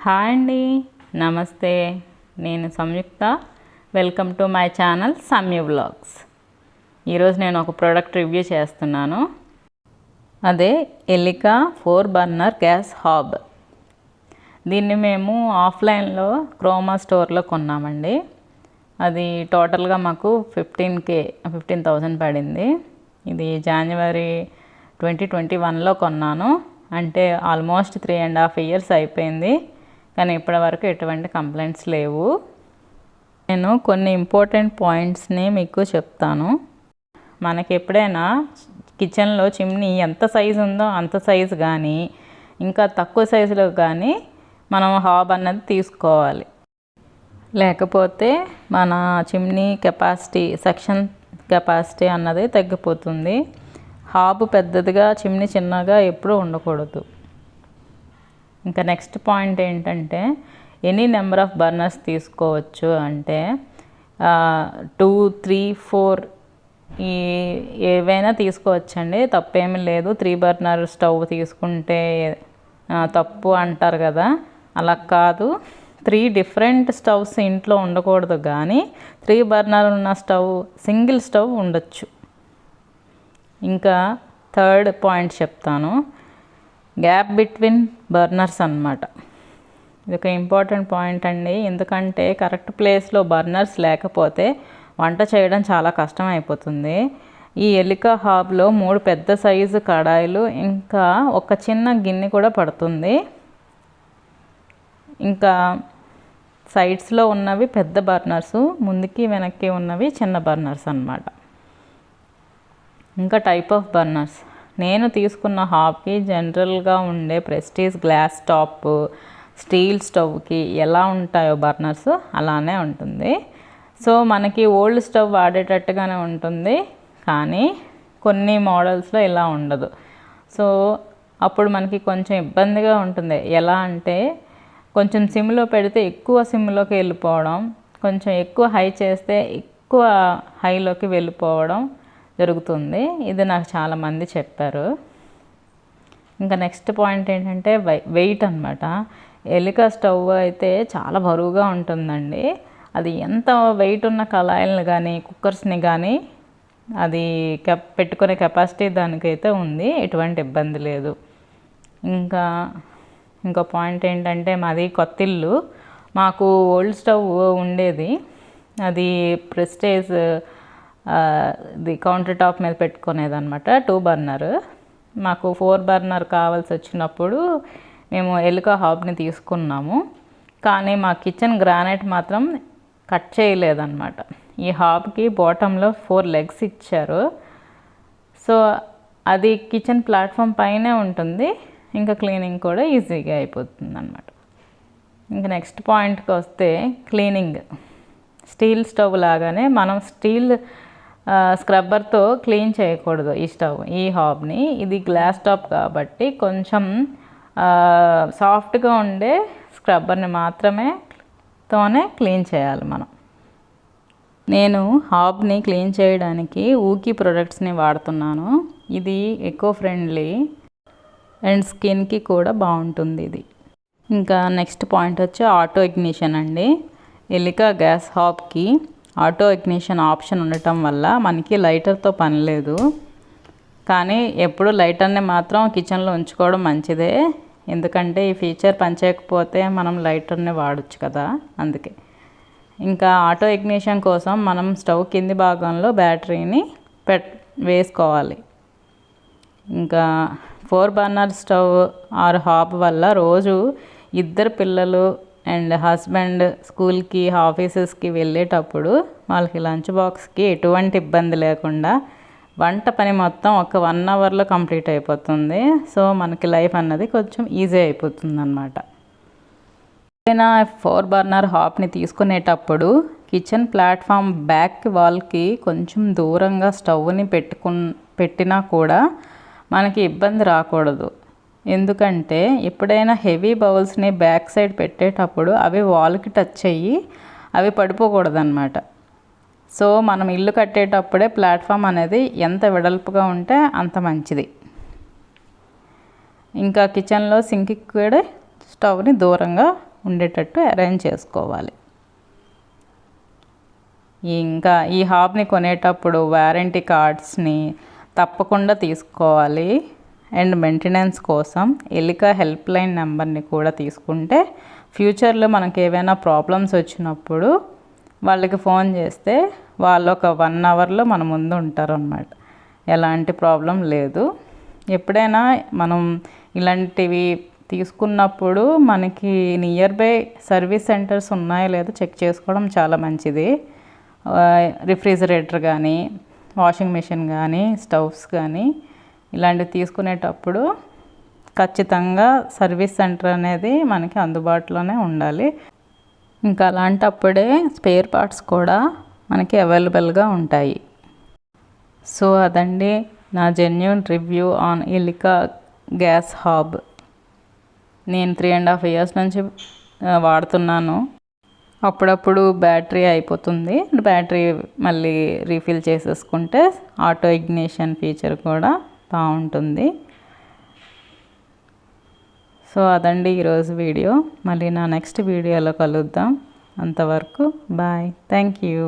Hi అండి, నమస్తే. నేను Samyuktha. Welcome to my channel Samyu vlogs. ఈరోజు నేను ఒక ప్రోడక్ట్ రివ్యూ చేస్తున్నాను. అదే ఎలికా 4 బర్నర్ గ్యాస్ హాబ్. దీన్ని మేము ఆఫ్లైన్లో క్రోమా స్టోర్లో కొన్నామండి. అది టోటల్గా మాకు 15,000 పడింది. ఇది జనవరి 2021లో కొన్నాను. అంటే ఆల్మోస్ట్ 3.5 years అయిపోయింది. కానీ ఇప్పటివరకు ఎటువంటి కంప్లైంట్స్ లేవు. నేను కొన్ని ఇంపార్టెంట్ పాయింట్స్ని మీకు చెప్తాను. మనకి ఎప్పుడైనా కిచెన్లో చిమ్నీ ఎంత సైజు ఉందో అంత సైజు కానీ ఇంకా తక్కువ సైజులో కానీ మనం హాబ్ అన్నది తీసుకోవాలి. లేకపోతే మన చిమ్నీ కెపాసిటీ, సెక్షన్ కెపాసిటీ అన్నది తగ్గిపోతుంది. హాబ్ పెద్దదిగా, చిమ్నీ చిన్నగా ఎప్పుడూ ఉండకూడదు. ఇంకా నెక్స్ట్ పాయింట్ ఏంటంటే ఎనీ నెంబర్ ఆఫ్ బర్నర్స్ తీసుకోవచ్చు. అంటే 2, 3, 4 ఏవైనా తీసుకోవచ్చండి, తప్పేమీ లేదు. 3 బర్నర్ స్టవ్ తీసుకుంటే తప్పు అంటారు కదా, అలా కాదు. 3 డిఫరెంట్ స్టవ్స్ ఇంట్లో ఉండకూడదు, కానీ 3 బర్నర్ ఉన్న స్టవ్, సింగిల్ స్టవ్ ఉండొచ్చు. ఇంకా థర్డ్ పాయింట్ చెప్తాను, గ్యాప్ బిట్వీన్ బర్నర్స్ అన్నమాట. ఇది ఒక ఇంపార్టెంట్ పాయింట్ అండి. ఎందుకంటే కరెక్ట్ ప్లేస్లో బర్నర్స్ లేకపోతే వంట చేయడం చాలా కష్టం అయిపోతుంది. ఈ ఎలికా హాబ్లో 3 పెద్ద సైజు కడాయిలు, ఇంకా ఒక చిన్న గిన్నె కూడా పడుతుంది. ఇంకా సైడ్స్లో ఉన్నవి పెద్ద బర్నర్స్, ముందుకి వెనక్కి ఉన్నవి చిన్న బర్నర్స్ అన్నమాట. ఇంకా టైప్ ఆఫ్ బర్నర్స్, నేను తీసుకున్న హాబ్కి జనరల్గా ఉండే ప్రెస్టీజ్ గ్లాస్ టాప్ స్టీల్ స్టవ్కి ఎలా ఉంటాయో బర్నర్స్ అలానే ఉంటుంది. సో మనకి ఓల్డ్ స్టవ్ వాడేటట్టుగానే ఉంటుంది, కానీ కొన్ని మోడల్స్లో ఇలా ఉండదు. సో అప్పుడు మనకి కొంచెం ఇబ్బందిగా ఉంటుంది. ఎలా అంటే కొంచెం సిమ్లో పెడితే ఎక్కువ సిమ్లోకి వెళ్ళిపోవడం, కొంచెం ఎక్కువ హై చేస్తే ఎక్కువ హైలోకి వెళ్ళిపోవడం జరుగుతుంది. ఇది నాకు చాలామంది చెప్పారు. ఇంకా నెక్స్ట్ పాయింట్ ఏంటంటే వెయిట్ అన్నమాట. ఎలికా స్టవ్ అయితే చాలా బరువుగా ఉంటుందండి. అది ఎంత వెయిట్ ఉన్న కళాయిలను కానీ కుక్కర్స్ని కానీ అది పెట్టుకునే కెపాసిటీ దానికైతే ఉంది, ఎటువంటి ఇబ్బంది లేదు. ఇంకో పాయింట్ ఏంటంటే మాది కొత్త ఇల్లు, మాకు ఓల్డ్ స్టవ్ ఉండేది. అది ప్రెస్టేజ్ ఇది కౌంటర్ టాప్ మీద పెట్టుకునేది అనమాట, 2 బర్నర్. మాకు 4 బర్నర్ కావాల్సి వచ్చినప్పుడు మేము ఎలికా హాబ్ని తీసుకున్నాము. కానీ మా కిచెన్ గ్రానైట్ మాత్రం కట్ చేయలేదన్నమాట. ఈ హాబ్కి బాటంలో 4 legs ఇచ్చారు. సో అది కిచెన్ ప్లాట్ఫామ్ పైనే ఉంటుంది. ఇంకా క్లీనింగ్ కూడా ఈజీగా అయిపోతుంది అన్నమాట. ఇంకా నెక్స్ట్ పాయింట్కి వస్తే క్లీనింగ్. స్టీల్ స్టవ్ లాగానే మనం స్టీల్ స్క్రబ్బర్తో క్లీన్ చేయకూడదు ఈ హాబ్ని. ఇది గ్లాస్ టాప్ కాబట్టి కొంచెం సాఫ్ట్గా ఉండే స్క్రబ్బర్ని తోనే క్లీన్ చేయాలి మనం. నేను హాబ్ని క్లీన్ చేయడానికి ఊకి ప్రొడక్ట్స్ని వాడుతున్నాను. ఇది ఎకో ఫ్రెండ్లీ అండ్ స్కిన్కి కూడా బాగుంటుంది ఇది. ఇంకా నెక్స్ట్ పాయింట్ వచ్చి ఆటో ఇగ్నిషన్ అండి. ఎలికా గ్యాస్ హాబ్కి ఆటో ఇగ్నిషన్ ఆప్షన్ ఉండటం వల్ల మనకి లైటర్తో పని లేదు. కానీ ఎప్పుడు లైటర్ని మాత్రం కిచెన్లో ఉంచుకోవడం మంచిదే. ఎందుకంటే ఈ ఫీచర్ పనిచేయకపోతే మనం లైటర్ని వాడచ్చు కదా, అందుకే. ఇంకా ఆటో ఇగ్నిషన్ కోసం మనం స్టవ్ కింది భాగంలో బ్యాటరీని వేసుకోవాలి. ఇంకా 4 బర్నర్ స్టవ్ ఆర్ హాబ్ వల్ల రోజు 2 పిల్లలు అండ్ హస్బెండ్ స్కూల్కి, ఆఫీసెస్కి వెళ్ళేటప్పుడు వాళ్ళకి లంచ్ బాక్స్కి ఎటువంటి ఇబ్బంది లేకుండా వంట పని మొత్తం ఒక 1 hourలో కంప్లీట్ అయిపోతుంది. సో మనకి లైఫ్ అన్నది కొంచెం ఈజీ అయిపోతుంది అన్నమాట. ఏదైనా 4 బర్నర్ హాబ్ని తీసుకునేటప్పుడు కిచెన్ ప్లాట్ఫామ్ బ్యాక్ వాల్కి కొంచెం దూరంగా స్టవ్ని పెట్టినా కూడా మనకి ఇబ్బంది రాకూడదు. ఎందుకంటే ఎప్పుడైనా హెవీ బౌల్స్ని బ్యాక్ సైడ్ పెట్టేటప్పుడు అవి వాల్కి టచ్ అయ్యి అవి పడిపోకూడదు అన్నమాట. సో మనం ఇల్లు కట్టేటప్పుడే ప్లాట్ఫామ్ అనేది ఎంత వెడల్పుగా ఉంటే అంత మంచిది. ఇంకా కిచెన్లో సింక్కి కూడా స్టవ్ని దూరంగా ఉండేటట్టు అరేంజ్ చేసుకోవాలి. ఇంకా ఈ హాబ్ని కొనేటప్పుడు వారంటీ కార్డ్స్ని తప్పకుండా తీసుకోవాలి. అండ్ మెయింటెనెన్స్ కోసం ఎలికా హెల్ప్ లైన్ నెంబర్ని కూడా తీసుకుంటే ఫ్యూచర్లో మనకి ఏవైనా ప్రాబ్లమ్స్ వచ్చినప్పుడు వాళ్ళకి ఫోన్ చేస్తే వాళ్ళు ఒక 1 అవర్లో మన ముందు ఉంటారు అన్నమాట. ఎలాంటి ప్రాబ్లం లేదు. ఎప్పుడైనా మనం ఇలాంటివి తీసుకున్నప్పుడు మనకి నియర్ బై సర్వీస్ సెంటర్స్ ఉన్నాయో లేదో చెక్ చేసుకోవడం చాలా మంచిది. రిఫ్రిజిరేటర్ కానీ, వాషింగ్ మిషన్ కానీ, స్టవ్స్ కానీ ఇలాంటివి తీసుకునేటప్పుడు ఖచ్చితంగా సర్వీస్ సెంటర్ అనేది మనకి అందుబాటులోనే ఉండాలి. ఇంకా అలాంటప్పుడే స్పేర్ పార్ట్స్ కూడా మనకి అవైలబుల్గా ఉంటాయి. సో అదండి నా genuine review on Elica gas hub. నేను 3.5 years నుంచి వాడుతున్నాను. అప్పుడప్పుడు బ్యాటరీ అయిపోతుంది. బ్యాటరీ మళ్ళీ రీఫిల్ చేసేసుకుంటే ఆటో ఇగ్నిషన్ ఫీచర్ కూడా బాగుంటుంది. సో అదండి ఈరోజు వీడియో. మళ్ళీ నా నెక్స్ట్ వీడియోలో కలుద్దాం. అంతవరకు బాయ్. Thank you.